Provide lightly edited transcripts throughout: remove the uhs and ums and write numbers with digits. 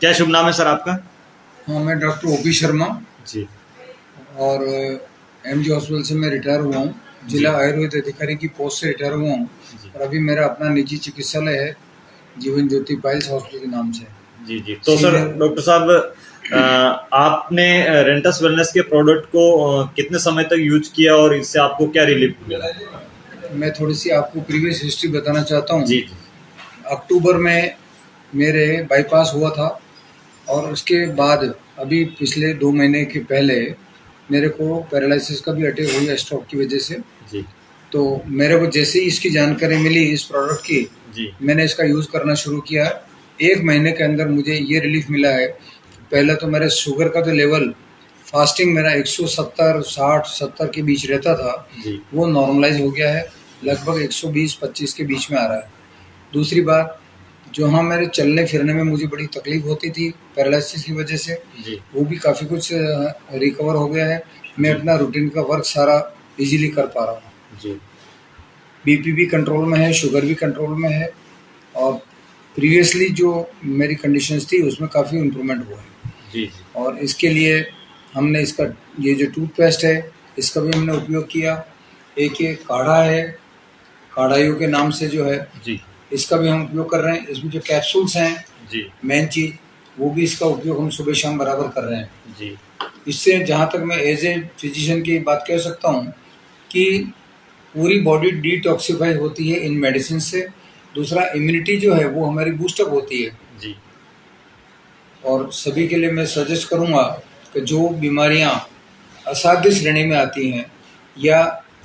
क्या शुभ नाम है सर आपका? हाँ, मैं डॉक्टर ओपी शर्मा जी और एमजी हॉस्पिटल से मैं रिटायर हुआ हूँ। जिला जी आयुर्वेद अधिकारी की पोस्ट से रिटायर हुआ हूँ जी और अभी मेरा अपना निजी चिकित्सालय है, जीवन ज्योति पाइल्स हॉस्पिटल के नाम से। जी जी। तो सर सीनियर डॉक्टर साहब, आपने रेंटस वेलनेस के प्रोडक्ट को कितने समय तक यूज किया और इससे आपको क्या रिलीफ मिला? मैं थोड़ी सी आपको प्रीवियस हिस्ट्री बताना चाहता हूँ। जी जी अक्टूबर में मेरे बाईपास हुआ था और उसके बाद अभी पिछले 2 महीने के पहले मेरे को पैरालिसिस का भी अटैक हुआ स्ट्रोक की वजह से। जी तो मेरे को जैसे ही इसकी जानकारी मिली इस प्रोडक्ट की, जी मैंने इसका यूज़ करना शुरू किया। 1 महीने के अंदर मुझे ये रिलीफ मिला है। पहले तो मेरे शुगर का जो लेवल फास्टिंग मेरा 170 60 70 के बीच रहता था, जी वो नॉर्मलाइज हो गया है, लगभग 120 25 के बीच में आ रहा है। दूसरी बात, जो हाँ मेरे चलने फिरने में मुझे बड़ी तकलीफ होती थी पैरालिसिस की वजह से, जी वो भी काफ़ी कुछ रिकवर हो गया है। मैं जी अपना रूटीन का वर्क सारा इजीली कर पा रहा हूँ। जी बीपी भी कंट्रोल में है, शुगर भी कंट्रोल में है और प्रीवियसली जो मेरी कंडीशंस थी उसमें काफ़ी इम्प्रूवमेंट हुआ है। जी और इसके लिए हमने इसका ये जो टूथपेस्ट है इसका भी हमने उपयोग किया। एक ये काढ़ा है, काढ़ाइयों के नाम से जो है, जी इसका भी हम उपयोग कर रहे हैं। इसमें जो कैप्सूल्स हैं, जी मेन चीज़, वो भी इसका उपयोग हम सुबह शाम बराबर कर रहे हैं। जी इससे जहाँ तक मैं एज ए फिजिशियन की बात कह सकता हूँ कि पूरी बॉडी डिटॉक्सिफाई होती है इन मेडिसिन से। दूसरा, इम्यूनिटी जो है वो हमारी बूस्टअप होती है। जी और सभी के लिए मैं सजेस्ट करूँगा कि जो बीमारियाँ असाध्य श्रेणी में आती हैं या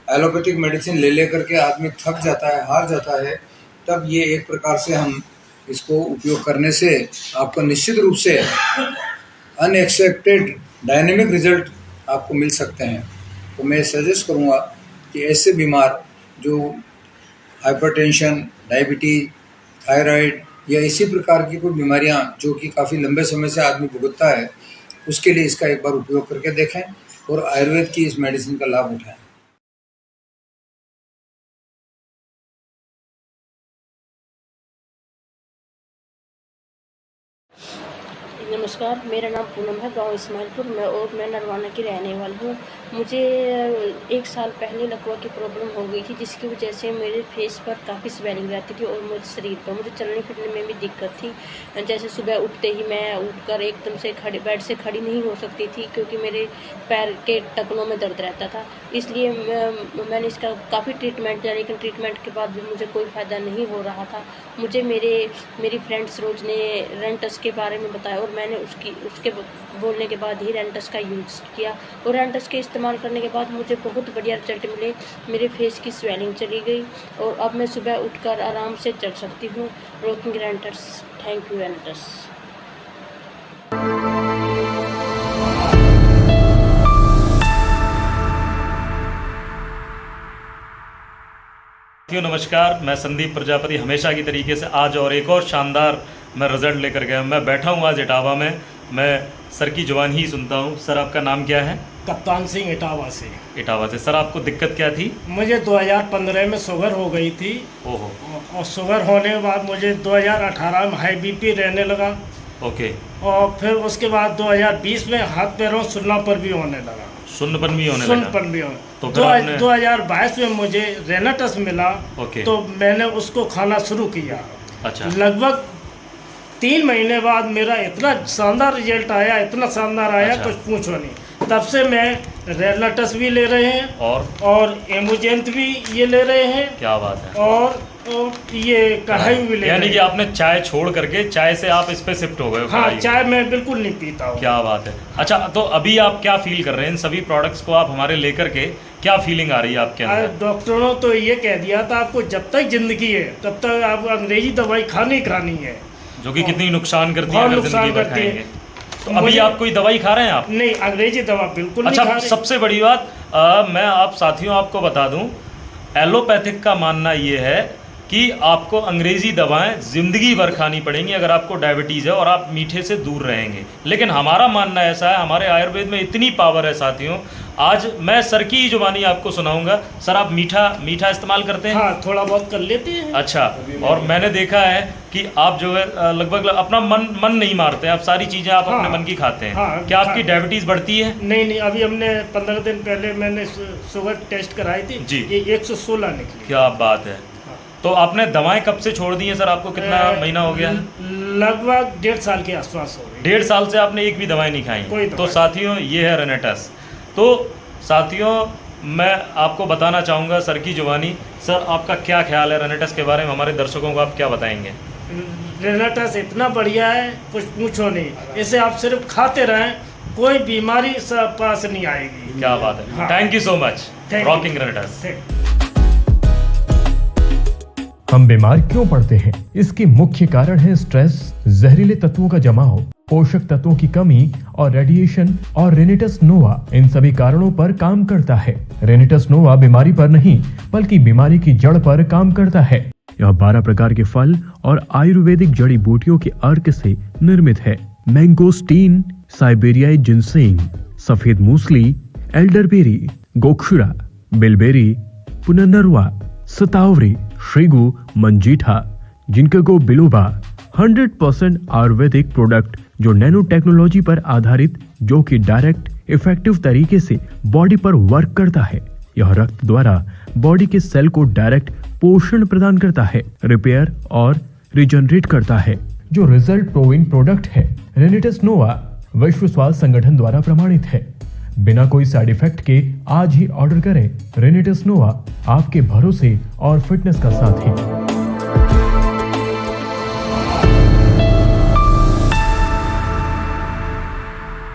एलोपैथिक मेडिसिन ले लेकर के आदमी थक जाता है, हार जाता है, तब ये एक प्रकार से हम इसको उपयोग करने से आपको निश्चित रूप से अनएक्सपेक्टेड डायनेमिक रिजल्ट आपको मिल सकते हैं। तो मैं सजेस्ट करूँगा कि ऐसे बीमार जो हाइपरटेंशन, डायबिटीज, थायराइड या इसी प्रकार की कोई बीमारियां जो कि काफ़ी लंबे समय से आदमी भुगतता है, उसके लिए इसका एक बार उपयोग करके देखें और आयुर्वेद की इस मेडिसिन का लाभ उठाएं। नमस्कार, मेरा नाम पूनम है, गांव इस्माइलपुर में, और मैं नरवाना की रहने वाली हूँ। मुझे 1 साल पहले लकवा की प्रॉब्लम हो गई थी, जिसकी वजह से मेरे फेस पर काफ़ी स्वेलिंग रहती थी और मुझे शरीर पर मुझे चलने फिरने में भी दिक्कत थी। जैसे सुबह उठते ही मैं उठकर एकदम से बेड से खड़ी नहीं हो सकती थी, क्योंकि मेरे पैर के टखनों में दर्द रहता था। इसलिए मैंने इसका काफ़ी ट्रीटमेंट किया, लेकिन ट्रीटमेंट के बाद भी मुझे कोई फ़ायदा नहीं हो रहा था। मुझे मेरी फ्रेंड्स रोज ने रेंटस के बारे में बताया और मैंने उसके बोलने के बाद ही रेंटस का यूज़ किया, और रेंटस के इस्तेमाल करने के बाद मुझे बहुत बढ़िया रिजल्ट मिले। मेरे फेस की स्वेलिंग चली गई और अब मैं सुबह उठकर आराम से चल सकती हूँ। Rocking rents, thank you rents. नमस्कार, मैं संदीप प्रजापति हमेशा की तरीके से आज और एक और शानदार मैं रिजल्ट लेकर गया। मैं बैठा हूँ आज इटावा में, मैं सर की जुबान ही सुनता हूँ। सर, आपका नाम क्या है? कप्तान सिंह इटावा से। इटावा से। सर, आपको दिक्कत क्या थी? मुझे 2015 में शुगर हो गई थी। ओहो। और शुगर होने के बाद मुझे 2018 में हाई बीपी रहने लगा। ओके। और फिर उसके बाद 2020 में हाथ पैरों सुन्नापन भी होने लगा। सुन्नपन भी होने लगा? सुन्नपन भी होने। तो फिर आपने 2022 में मुझे रेनाटस मिला। ओके। तो मैंने उसको खाना शुरू किया। अच्छा। लगभग 3 महीने बाद मेरा इतना शानदार रिजल्ट आया, इतना शानदार आया, अच्छा। कुछ पूछो नहीं। तब से मैं रेनाटस भी ले रहे हैं और एमोजेंट भी ये ले रहे हैं। क्या बात है। और ये कढ़ाई भी ले रहे हैं। यानी कि आपने चाय छोड़ करके चाय से आप इस पे शिफ्ट हो गए? हाँ, चाय मैं बिल्कुल नहीं पीता हूँ। क्या बात है। अच्छा, तो अभी आप क्या फील कर रहे हैं इन सभी प्रोडक्ट्स को आप हमारे लेकर के? क्या फीलिंग आ रही है आपके अंदर? डॉक्टरों तो ये कह दिया था आपको जब तक जिंदगी है तब तक आप अंग्रेजी दवाई खानी है, जो कि कितनी नुकसान करती है, नुकसान करती है। तो अभी आप कोई दवाई खा रहे हैं आप? नहीं, अंग्रेजी दवा बिल्कुल अच्छा, नहीं खा रहे। सबसे बड़ी बात, मैं आप साथियों आपको बता दूं, एलोपैथिक का मानना ये है कि आपको अंग्रेजी दवाएं जिंदगी भर खानी पड़ेंगी अगर आपको डायबिटीज़ है और आप मीठे से दूर रहेंगे। लेकिन हमारा मानना ऐसा है, हमारे आयुर्वेद में इतनी पावर है साथियों, आज मैं सर की जुबानी आपको सुनाऊंगा। सर आप मीठा इस्तेमाल करते हैं? हाँ, थोड़ा बहुत कर लेते हैं। अच्छा, और मैंने देखा है कि आप जो है लगभग अपना मन नहीं मारते हैं, आप सारी चीज़ें आप अपने मन की खाते हैं। हाँ, क्या आपकी डायबिटीज़ बढ़ती है? नहीं, अभी हमने 15 दिन पहले मैंने शुगर टेस्ट कराई थी जी, ये 116 निकली। क्या बात है। तो आपने दवाएं कब से छोड़ दी हैं सर? आपको कितना महीना हो गया? लगभग 1.5 साल के आसपास हो गए। 1.5 साल से आपने एक भी दवाई नहीं खाई। तो साथियों ये है रेनेटस। तो साथियों मैं आपको बताना चाहूँगा सर की जुबानी। सर आपका क्या ख्याल है रेनेटस के बारे में? हमारे दर्शकों को आप क्या बताएंगे? रेनेटस इतना बढ़िया है, कुछ पूछो नहीं। इसे आप सिर्फ खाते रहें, कोई बीमारी पास नहीं आएगी। क्या बात है। Thank you so much. Rocking रेनेटस। हम बीमार क्यों पड़ते हैं? इसके मुख्य कारण है स्ट्रेस, जहरीले तत्वों का जमाव, पोषक तत्वों की कमी और रेडिएशन। और रेनेटस नोवा इन सभी कारणों पर काम करता है। रेनेटस नोवा बीमारी पर नहीं बल्कि बीमारी की जड़ पर काम करता है। यह 12 प्रकार के फल और आयुर्वेदिक जड़ी बूटियों के अर्क से निर्मित है। मैंगोस्टीन, साइबेरियाई जिनसेंग, सफेद मूसली, elderberry, gokshura, bilberry, पुनर्नरवा, सतावरी, श्रीगु, मंजीठा, जिनकागो biloba 100% Ayurvedic product जो नैनो टेक्नोलॉजी पर आधारित, जो कि डायरेक्ट इफेक्टिव तरीके से बॉडी पर वर्क करता है। यह रक्त द्वारा बॉडी के सेल को डायरेक्ट पोषण प्रदान करता है, रिपेयर और रिजनरेट करता है, जो रिजल्ट प्रूविंग प्रोडक्ट है। रेनेटस नोवा विश्व स्वास्थ्य संगठन द्वारा प्रमाणित है। बिना कोई साइड इफेक्ट के आज ही ऑर्डर करें। रेनेटस नोवा आपके भरोसे और फिटनेस का साथी।